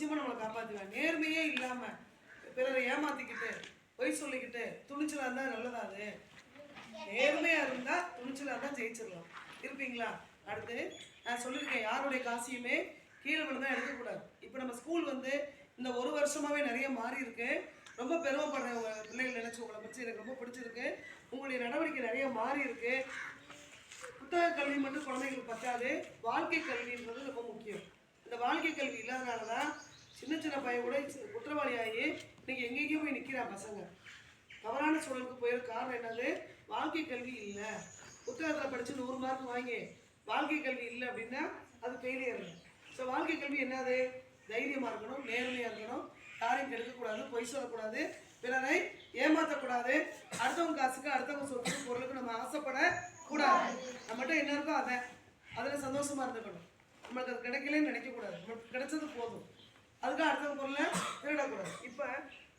நிச்சயமா நம்மளை காப்பாற்றுவேன். நேர்மையே இல்லாம பிறரை ஏமாத்திக்கிட்டு பொய் சொல்லிக்கிட்டு துணிச்சலா இருந்தா நல்லதா? அது நேர்மையா இருந்தா துணிச்சலா இருந்தா ஜெயிச்சிடலாம். இருப்பீங்களா? அடுத்து நான் சொல்லியிருக்கேன், யாருடைய காசையுமே கீழே விழுந்தா எடுக்கக்கூடாது. இப்போ நம்ம ஸ்கூல் வந்து இந்த ஒரு வருஷமாவே நிறைய மாறி இருக்கு. ரொம்ப பெருமைப்படுறேன் உங்க பிள்ளைகள் நினைச்சு, உங்களை பற்றி எனக்கு ரொம்ப பிடிச்சிருக்கு. உங்களுடைய நடவடிக்கை நிறைய மாறி இருக்கு. புத்தக கல்வி மட்டும் குழந்தைங்களுக்கு பத்தாது, வாழ்க்கை கல்வின்றது ரொம்ப முக்கியம். இந்த வாழ்க்கை கல்வி இல்லாதனால தான் சின்ன சின்ன பையன் கூட குற்றவாளி ஆகி இன்னைக்கு எங்கேயும் போய் நிற்கிறான். பசங்க தவறான சூழலுக்கு போயிருக்க காரணம் என்னது? வாழ்க்கை கல்வி இல்லை. புத்தகத்தில் படித்து 100 மார்க் வாங்கி வாழ்க்கை கல்வி இல்லை அப்படின்னா அது ஃபெயிலியர். ஸோ வாழ்க்கை கல்வி என்னது? தைரியமாக இருக்கணும், நேர்மையாக இருக்கணும், யாரையும் கெடுக்கக்கூடாது, பொய் சொல்லக்கூடாது, பிறரை ஏமாற்றக்கூடாது, அடுத்தவங்க காசுக்கு அடுத்தவங்க சொத்துக்கு பொருளுக்கு நம்ம ஆசைப்படக்கூடாது. நம்மகிட்ட என்ன இருக்கோ அதில் சந்தோஷமாக இருந்துக்கணும். நம்மளுக்கு அது கிடைக்கலன்னு நினைக்கக்கூடாது. நம்மளுக்கு கிடைச்சது போதும், அதுக்காக அடுத்தவங்க பொருளை திருடக்கூடாது. இப்போ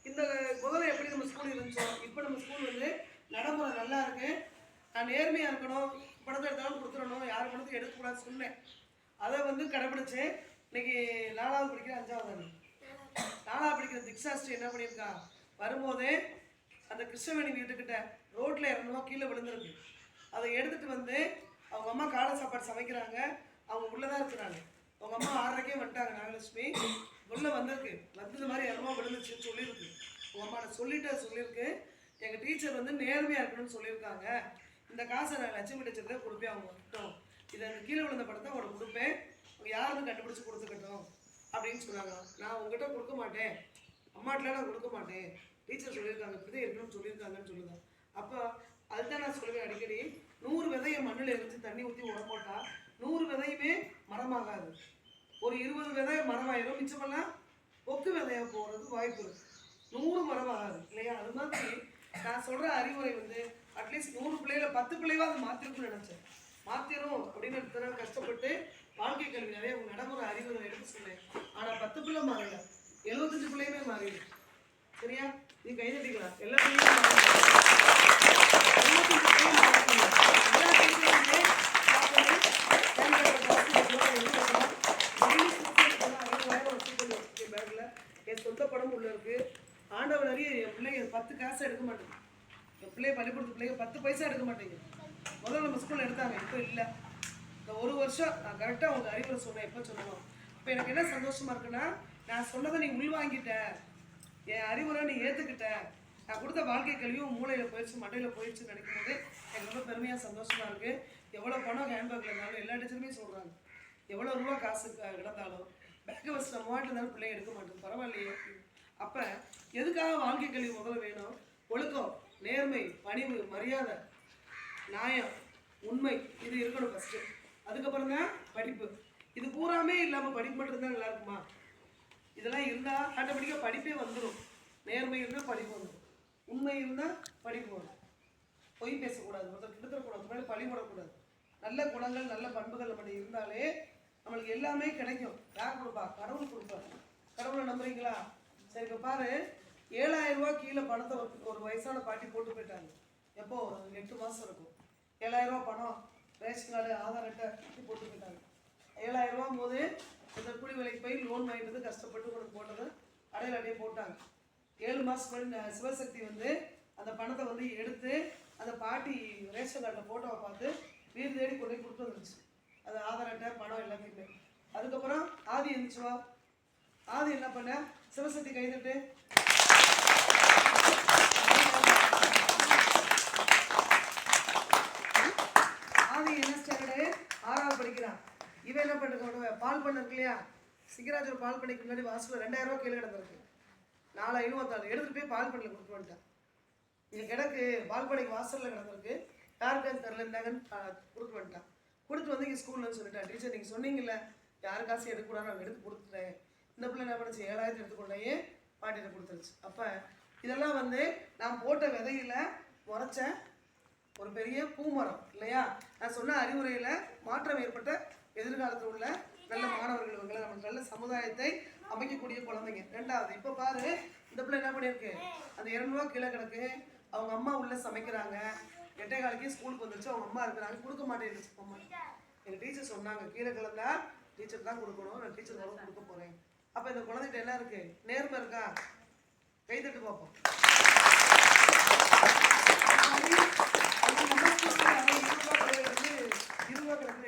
இந்த முதல்ல எப்படி நம்ம ஸ்கூல் இருந்துச்சோ இப்போ நம்ம ஸ்கூல் வந்து நடைமுறை நல்லா இருக்கு. நான் நேர்மையாக இருக்கணும், பணத்தை எடுத்தாலும் கொடுத்துடணும், யார் பணத்தையும் எடுக்கக்கூடாதுன்னு சொன்னேன். அதை வந்து கடைப்பிடிச்சேன். இன்னைக்கு 4வது படிக்கிற 5வது 4வது படிக்கிற திக்ஷாஸ்ரீ என்ன பண்ணியிருக்கான், வரும்போதே அந்த கிருஷ்ணவேணி வீட்டுக்கிட்ட ரோட்டில் 200 கீழே விழுந்துருக்கு. அதை எடுத்துகிட்டு வந்து அவங்க அம்மா காலை சாப்பாடு சமைக்கிறாங்க. அவங்க உள்ளே இருக்கிறாங்க. அவங்க அம்மா 6:30 வந்துட்டாங்க. நாகலட்சுமி உள்ளே வந்திருக்கு. இந்த மாதிரி 200 விழுந்துச்சுன்னு சொல்லியிருக்கு. உங்கள் அம்மா நான் சொல்லியிருக்கு. எங்கள் டீச்சர் வந்து நேர்மையாக இருக்கணும்னு சொல்லியிருக்காங்க. இந்த காசை நான் லட்சுமி டீச்சர் தான் கொடுப்பேன். அவங்க கிட்டும் இதை கீழே விழுந்த படத்தை அவங்களுக்கு கொடுப்பேன், அவங்க யாருன்னு கண்டுபிடிச்சி கொடுத்துக்கட்டும் அப்படின்னு சொன்னாங்க. நான் உங்ககிட்ட கொடுக்க மாட்டேன், அம்மாட்டில் நான் கொடுக்க மாட்டேன், டீச்சர் சொல்லியிருக்காங்க, இப்படி தான் இருக்கணும்னு சொல்லியிருக்காங்கன்னு சொல்லுவேன். அப்போ அதுதான் நான் சொல்லுவேன் அடிக்கடி, 100 விதையை மண்ணில் எரிஞ்சு தண்ணி ஊற்றி உரம் போட்டால் 100 விதையுமே மரமாகாது. ஒரு 20 விதை மரமாயிரும், மிச்சமெல்லாம் கொக்கு விதையாக போகிறதுக்கு வாய்ப்பு இருக்குது. 100 மரமாகாது இல்லையா? அது மாதிரி நான் சொல்கிற அறிவுரை வந்து அட்லீஸ்ட் 100 பிள்ளைகளை 10 பிள்ளைவா அதை மாற்றிருக்குன்னு நினச்சேன். மாற்றிடும் அப்படின்னு இத்தனை நாள் கஷ்டப்பட்டு வாழ்க்கை கல்வி நிறைய நடைமுறை அறிவுரை எடுத்து சொன்னேன். ஆனால் 10 பிள்ளை மாறல, 75 பிள்ளையுமே மாறிடு. சரியா? நீ கை தட்டிக்கலாம். எல்லா பிள்ளையும் பேக்ல என் சொந்த படம் உள்ள இருக்கு. ஆண்டவன் அறிய என் பிள்ளைங்க 10 காசு எடுக்க மாட்டேங்குது. என் பிள்ளைய பள்ளிக்கூடத்து பிள்ளைங்க 10 பைசா எடுக்க மாட்டேங்குது. முதல்ல நம்ம ஸ்கூலில் எடுத்தாங்க, இப்போ இல்லை. இந்த ஒரு வருஷம் நான் கரெக்டாக அவங்க அறிவுரை சொன்னேன். எப்போ சொல்லணும்? இப்போ எனக்கு என்ன சந்தோஷமா இருக்குன்னா, நான் சொன்னதை நீ உள்வாங்கிட்ட, என் அறிவுரை நீ ஏற்றுக்கிட்ட, நான் கொடுத்த வாழ்க்கை கல்வியும் மூளையில் போயிடுச்சு, மண்டையில் போயிடுச்சுன்னு நினைக்கும் போது எனக்கு ரொம்ப பெருமையாக சந்தோஷமாக இருக்குது. எவ்வளோ பணம் ஹேண்ட்பேக்கில் இருந்தாலும் எல்லா டீச்சருமே சொல்கிறாங்க, எவ்வளோ ரூபா காசு கிடந்தாலும் பேக்கை வச்சு நம்ம வாட்டில் இருந்தாலும் பிள்ளைங்க எடுக்க மாட்டேங்குது, பரவாயில்லையே. அப்போ எதுக்காக வாழ்க்கை கல்வி முதல்ல வேணும்? ஒழுக்கம், நேர்மை, பணிவு, மரியாதை, நியாயம், உண்மை, இது இருக்கணும் ஃபஸ்ட்டு. அதுக்கப்புறம் தான் படிப்பு. இது பூராமே இல்லாமல் படிப்பு மட்டும் இருந்தால் நல்லா இருக்குமா? இதெல்லாம் இருந்தால் ஆட்டோமேட்டிக்காக படிப்பே வந்துடும். நேர்மை இருந்தால் படிப்பு வந்துடும், உண்மை இருந்தால் படிப்பு வரும். பொய் பேசக்கூடாது, ஒருத்தர் கிட்டத்தரக்கூடாது, மேலே பழி போடக்கூடாது. நல்ல குணங்கள் நல்ல பண்புகள் நம்மகிட்ட இருந்தாலே நம்மளுக்கு எல்லாமே கிடைக்கும். யார் கொடுப்பா? கடவுள் கொடுப்பார். கடவுளை நம்புறீங்களா? சரி, இப்போ பாரு, 7000 ரூபா கீழே பணத்தை ஒரு வயசான பாட்டி போட்டு போயிட்டாங்க. எப்போ? ஒரு 8 மாதம் இருக்கும். 7000 ரூபா பணம், ரேஷன் கார்டு, ஆதார் அட்டை போட்டு போயிட்டாங்க. 7000 ரூபா போது இந்த கூலி வேலைக்கு போய் லோன் வாங்கிட்டு கஷ்டப்பட்டு கொண்டு போட்டது அடையாள அட்டையை போட்டாங்க. 7 மாதம் முன்னாடி சிவசக்தி வந்து அந்த பணத்தை வந்து எடுத்து அந்த பாட்டி ரேஷன் கார்டில் ஃபோட்டோவை பார்த்து வீடு தேடி கொண்டு போய் கொடுத்து வந்துருச்சு. அது ஆதார் அட்டை, பணம் எல்லாத்தையுமே. அதுக்கப்புறம் ஆதி இருந்துச்சுவா. ஆதி என்ன பண்ண? சிவசக்தி கைதட்டு. ஆதி என்ன ஸ்டாண்டர்டு? 6வது படிக்கிறான். இவன் என்ன பண்ணுறது? பால் பண்ண இருக்கு இல்லையா, சிங்கராஜர் பால் பண்ணிக்கு முன்னாடி வாசலில் 2000 ரூபா கீழே கிடந்திருக்கு. 4,500 எடுத்துகிட்டு போய் பால் பண்ணியில் கொடுத்து வந்துட்டான். இது கிடக்கு பால் பண்ணிக்கு வாசலில் கிடந்திருக்கு, யாருக்கான்னு தெரில, இருந்தாங்கன்னு கொடுத்து வந்துட்டான். கொடுத்து வந்து இங்கே ஸ்கூல்னு சொல்லிட்டான். டீச்சர் நீங்கள் சொன்னீங்கல்ல யார் காசு எடுக்கக்கூடாது, நான் எடுத்து கொடுத்துட்டேன். இந்த பிள்ளை என்ன பண்ணுச்சு? 7000 எடுத்துக்கொண்டே பாட்டிகிட்ட கொடுத்துருச்சு. அப்போ இதெல்லாம் வந்து நான் போட்ட விதையில முறைச்ச ஒரு பெரிய பூமரம் இல்லையா? நான் சொன்ன அறிவுரையில் மாற்றம் ஏற்பட்ட எதிர்காலத்தில் உள்ள நல்ல மாணவர்கள் இவங்களை, நமக்கு நல்ல சமுதாயத்தை அமைக்கக்கூடிய குழந்தைங்க. 2வது, இப்போ பாரு, இந்த பிள்ளை என்ன பண்ணியிருக்கு? அந்த 200 ரூபா கீழே கிடக்கு. அவங்க அம்மா உள்ள சமைக்கிறாங்க. 8:15 ஸ்கூலுக்கு வந்துருச்சு. அவங்க அம்மா இருக்கிறாங்க, கொடுக்க மாட்டேங்குது அம்மா. எங்கள் டீச்சர் சொன்னாங்க, கீழே கிளந்தா டீச்சர் தான் கொடுக்கணும், நான் டீச்சர் தான் கொடுக்க போகிறேன் அப்ப இந்த குழந்தைகிட்ட என்ன இருக்கு? நேர்மை இருக்கா? கைதட்டு பார்ப்போம்.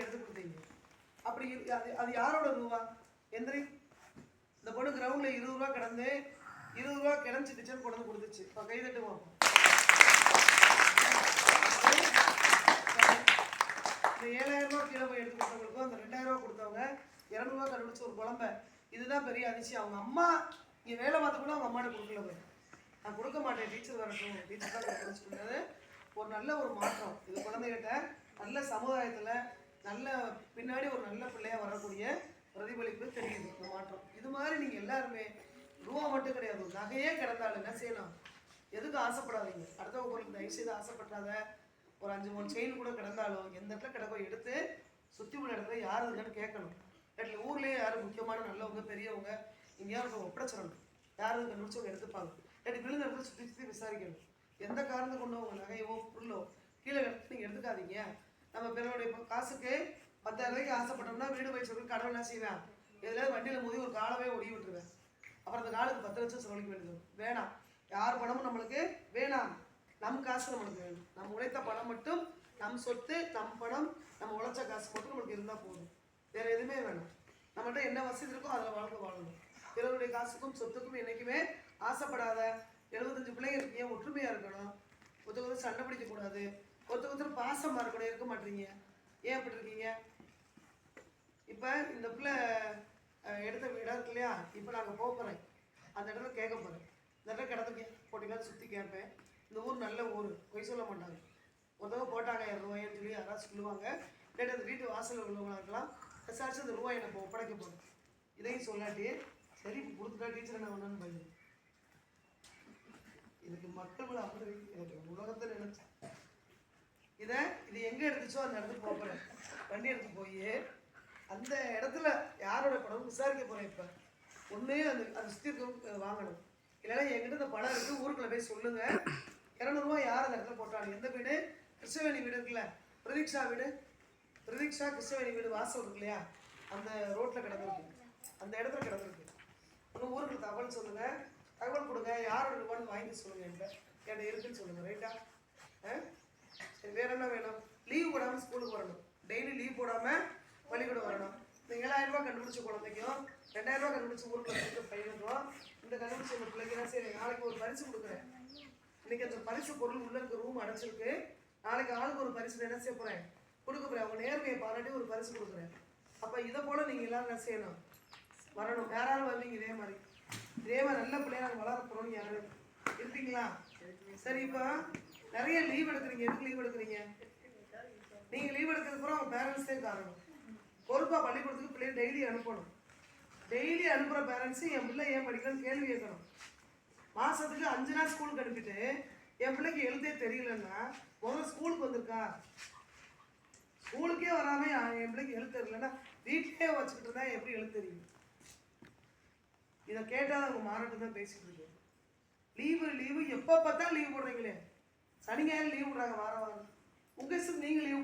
எடுத்து கொடுத்தீங்க. அப்படி அது யாரோட ரூபா? எந்திரி. இந்த பொண்ணு கிரவுண்ட்ல 20 ரூபா கிடந்து 20 ரூபா கிளம்பி டிச்சர் கொண்டு வந்து கொடுத்துச்சு. இப்போ கைதட்டு பார்ப்போம். இந்த 7000 ரூபா கீழே போய் எடுத்து கொடுத்தவங்களுக்கும் அந்த 2000 ரூபா கொடுத்தவங்க 200 ரூபா கண்டுபிடிச்ச ஒரு குழம்ப. இதுதான் பெரிய அதிசயம். அவங்க அம்மா இங்கே வேலை பார்த்த கூட அவங்க அம்மாட்ட கொடுக்கல. போய் நான் கொடுக்க மாட்டேன், டீச்சர் வரட்டும், டீச்சர் தான் கொடுத்துருந்தது. ஒரு நல்ல ஒரு மாற்றம். இது குழந்தைகிட்ட நல்ல சமுதாயத்தில் நல்ல பின்னாடி ஒரு நல்ல பிள்ளையா வரக்கூடிய பிரதிபலிப்பு தெரியுது இந்த மாற்றம். இது மாதிரி நீங்கள் எல்லாருமே ரூபா மட்டும் கிடையாது, நகையே கிடந்தாலும் என்ன செய்யணும்? எதுக்கும் ஆசைப்படாதீங்க. அடுத்தவங்க பொருள் தயவு செய்து ஆசைப்படாத. ஒரு 5 மூணு செயின் கூட கிடந்தாலும் எந்த இடத்துல கிடக்கோ எடுத்து சுற்றி உள்ள இடத்துல யார் இருக்குன்னு கேட்கணும். இடத்துல ஊர்லேயே யாரும் முக்கியமான நல்லவங்க பெரியவங்க எங்கேயாவது ஒப்படைச்சிடணும். யாரும் கண்டுபிடிச்சவங்க எடுத்துப்பாங்க. இல்லாட்டி விழுந்த இடத்துல சுற்றி சுற்றி விசாரிக்கணும். எந்த காரணத்தை கொண்டு உங்கள் நகையோ பொருளோ கீழே எடுத்து நீங்கள் எடுத்துக்காதீங்க. நம்ம பிறருடைய காசுக்கு 10,000 ரூபாய்க்கு ஆசைப்பட்டோம்னா வீடு போய் சொல்லி கடவுள் என்ன செய்வேன்? எதுல வண்டியில் மோதி ஒரு காலவே ஒடி விட்டுருவேன். அப்புறம் அந்த காலுக்கு 10 லட்சம் செலவழிக்க வேண்டியது வேணாம். யார் பணமும் நம்மளுக்கு வேணாம். நம் காசு நம்மளுக்கு வேணும். நம்ம உழைத்த பணம் மட்டும், நம் சொத்து, நம் பணம், நம்ம உழைச்ச காசு மட்டும் நம்மளுக்கு இருந்தால் போதும். வேற எதுவுமே வேணும். நம்மகிட்ட என்ன வசதி இருக்கோ அதில் வாழ்க்கை வாழணும். பிறருடைய காசுக்கும் சொத்துக்கும் என்றைக்குமே ஆசைப்படாத. 75 பிள்ளைங்க இருக்கீங்க, ஒற்றுமையாக இருக்கணும். ஒருத்தர் சண்டை பிடிக்கக்கூடாது. ஒருத்தர் பாசமாக இருக்கணும். இருக்க மாட்டீங்க. ஏன் அப்படி இருக்கீங்க? இப்போ இந்த பிள்ளை எடுத்த இடம் இருக்கு இல்லையா? இப்போ நாங்கள் போக போகிறேன், அந்த இடத்துல கேட்க போகிறேன். இந்த இடத்துல கிடந்து போட்டிங்களான்னு சுற்றி கேட்பேன். இந்த ஊர் நல்ல ஊர், பொய் சொல்ல மாட்டாங்க. ஒருத்தவங்க போட்டாங்க 2 ரூபாய்ன்னு சொல்லி யாராவது சொல்லுவாங்க. இல்லாட்டி அந்த வீட்டு வாசலில் உள்ளவங்களாக இருக்கலாம். விசாரிச்சு அந்த ரூபாய் எனக்கு ஒப்படைக்க போகிறேன். இதையும் சொல்லாட்டி சரி கொடுத்துட்டா டீச்சர் என்ன பண்ணணும்னு பையன். இதுக்கு மக்கள் மேலே அப்படி எனக்கு உலகத்தை நினைச்சேன். இது எங்கே எடுத்துச்சோ அந்த இடத்துக்கு போகிறேன். வண்டி எடுத்து போய் அந்த இடத்துல யாரோட பணம் விசாரிக்க போகிறேன். இப்போ ஒன்று அந்த சுற்றி இருக்க வாங்கணும். இல்லைன்னா என்கிட்ட இந்த பணம் இருக்குது, ஊருக்குள்ள போய் சொல்லுங்க. 200 ரூபா யார் அந்த இடத்துல போட்டாங்க? எந்த வீடு? கிருஷ்ணவேணி வீடு இருக்குல்ல, பிரதீக்ஷா வீடு. பிரதீக்ஷா கிருஷ்ணவேணி வீடு வாசல் இருக்கு இல்லையா? அந்த ரோட்டில் கிடந்திருக்கு, அந்த இடத்துல கிடந்திருக்கு. உங்கள் ஊருக்கு தகவல் சொல்லுங்க, தகவல் கொடுங்க. யாரோட ரூபான்னு வாங்கி சொல்லுங்க. என்கிட்ட இருக்குன்னு சொல்லுங்க. ரைட்டா? சரி, வேற என்ன வேணும்? லீவ் போடாமல் ஸ்கூலுக்கு வரணும். டெய்லி லீவ் போடாமல் பள்ளிக்கூடம் வரணும். இந்த 7000 ரூபா கண்டுபிடிச்ச குழந்தைக்கும் 2000 ரூபா கண்டுபிடிச்ச ஊருக்குள்ள கொடுத்த பையனுக்கும் இந்த கண்டுபிடிச்ச இந்த பிள்ளைக்கு என்ன சரி நாளைக்கு ஒரு பரிசு கொடுக்குறேன். இன்னைக்கு அந்த பரிசு பொருள் உள்ள இருக்க ரூம் அடைச்சிருக்கு. நாளைக்கு ஆளுக்கு ஒரு பரிசு என்ன செய்ய போகிறேன்? கொடுக்க போகிறேன். அவங்க நேர்மையை பாராட்டி ஒரு பரிசு கொடுக்குறேன். அப்போ இதை போல் நீங்கள் எல்லாரும் என்ன செய்யணும்? வரணும். யாராலும் வருவீங்க இதே மாதிரி நல்ல பிள்ளையா நாங்கள் வளர போகிறோம்னு யாரும் இருப்பீங்களா? சரி, இப்போ நிறைய லீவ் எடுக்கிறீங்க. எதுக்கு லீவ் எடுக்கிறீங்க? நீங்கள் லீவ் எடுக்கிறது கூட அவங்க பேரண்ட்ஸே காரணம். பொறுப்பாக பள்ளிக்கூடத்துக்கு பிள்ளைய டெய்லி அனுப்பணும். டெய்லி அனுப்புகிற பேரண்ட்ஸு என் பிள்ளை ஏன் படிக்கணும்னு கேள்வி கேட்கணும். மாதத்துக்கு 5 நாள் ஸ்கூலுக்கு அனுப்பிட்டு என் பிள்ளைக்கு எழுதே தெரியலன்னா முதல்ல ஸ்கூலுக்கு வந்திருக்கா? ஸ்கூலுக்கே வராமல் என் பிள்ளைக்கு எழுத்து தெரியலன்னா வீட்டிலே வச்சுக்கிட்டு இருந்தா எப்படி எழுத்து தெரியும்? இதை கேட்டால் அவங்க மாறாட்டு தான் பேசிட்டு இருக்கோம். லீவு எப்போ பார்த்தா லீவ் போடுறீங்களே. சனி ஞாயிறு லீவ் விடுறாங்க வாரம். உங்கள் இஷ்டம் நீங்கள் லீவ்